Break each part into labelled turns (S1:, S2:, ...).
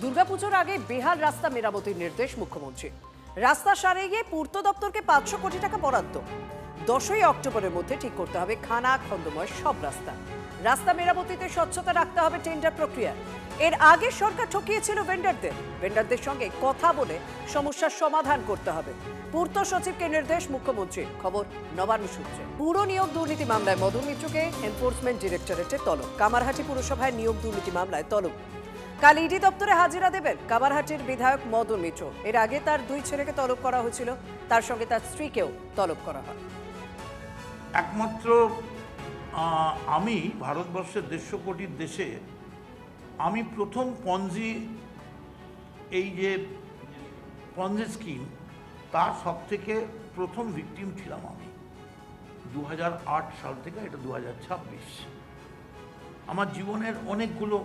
S1: দুর্গাপুজোর আগে বেহাল রাস্তা মেরামতির নির্দেশ মুখ্যমন্ত্রী। রাস্তা সারিয়ে পূর্ত দপ্তরকে 500 কোটি টাকা বরাদ্দ। 10ই অক্টোবরের মধ্যে ঠিক করতে হবে খানা খন্দময় সব রাস্তা। রাস্তা মেরামতিতে স্বচ্ছতা রাখতে হবে টেন্ডার প্রক্রিয়া। এর আগে সরকার ঠকিয়েছিল ভেন্ডারদের সঙ্গে কথা বলে সমস্যার সমাধান করতে হবে। পূর্ত সচিবকে নির্দেশ মুখ্যমন্ত্রী। খবর নবান্ন সূত্রে। পুর নিয়োগ দুর্নীতি মামলায় মদন মিত্রকে এনফোর্সমেন্ট ডিরেক্টরেটে তলব। কামারহাটি পুরসভায় নিয়োগ দুর্নীতি মামলায় তলব। কাল ইডি দপ্তরে হাজিরা দেবেন কামারহাটির বিধায়ক মদন মিত্র। এর আগে তার 2 ছেলেকে তলব করা হয়েছিল, তার সঙ্গে তার স্ত্রীকেও তলব করা হয়।
S2: একমাত্র আমি ভারতবর্ষের 150 কোটির দেশে আমি প্রথম পঞ্জি স্কিম তার সব থেকে প্রথম ভিকটিম ছিলাম আমি। 2008 সাল থেকে এটা 2026। আমার জীবনের অনেকগুলো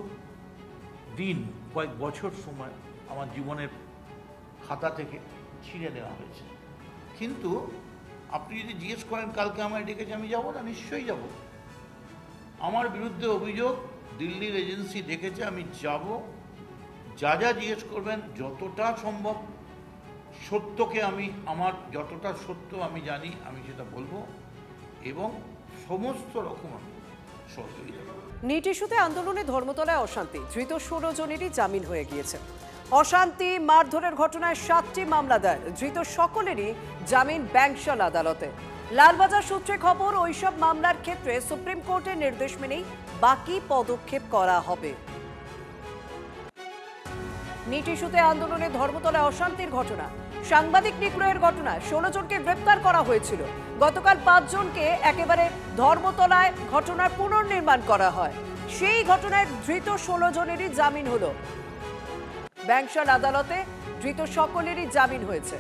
S2: দিন, কয়েক বছর সময় আমার জীবনের খাতা থেকে ছিঁড়ে নেওয়া হয়েছে। কিন্তু আপনি যদি জিজ্ঞেস করেন কালকে আমায় ডেকেছে, আমি যাব না? নিশ্চয়ই যাব। আমার বিরুদ্ধে অভিযোগ, দিল্লির এজেন্সি ডেকেছে, আমি যাব। যা যা জিজ্ঞেস করবেন যতটা সম্ভব সত্যকে আমার যতটা সত্য আমি জানি আমি সেটা বলবো এবং সমস্ত রকম আমি সহযোগিতা করব।
S1: নিট ইস্যুতে আন্দোলনে ধর্মতলায় অশান্তি, ধৃত 16 জনেরই জামিন হয়ে গিয়েছে। অশান্তি মারধরের ঘটনায় 7টি মামলা দায়ের, ধৃত সকলেরই জামিন ব্যাংশাল আদালতে। লালবাজার সূত্রে খবর, ওইসব মামলার ক্ষেত্রে সুপ্রিম কোর্টের নির্দেশ মেনেই বাকি পদক্ষেপ করা হবে। নিট ইস্যুতে আন্দোলনে ধর্মতলায় অশান্তির ঘটনা, সাংবাদিক নিগ্রহের ঘটনা, 16 জনকে গ্রেপ্তার করা হয়েছিল। গতকাল 5 জনকে একেবারে ধর্মতলায় ঘটনার পুনর্নির্মাণ করা হয়। সেই ঘটনায় ধৃত 16 জনেরই জামিন হলো। ব্যাংশাল আদালতে ধৃত সকলেরই জামিন হয়েছে।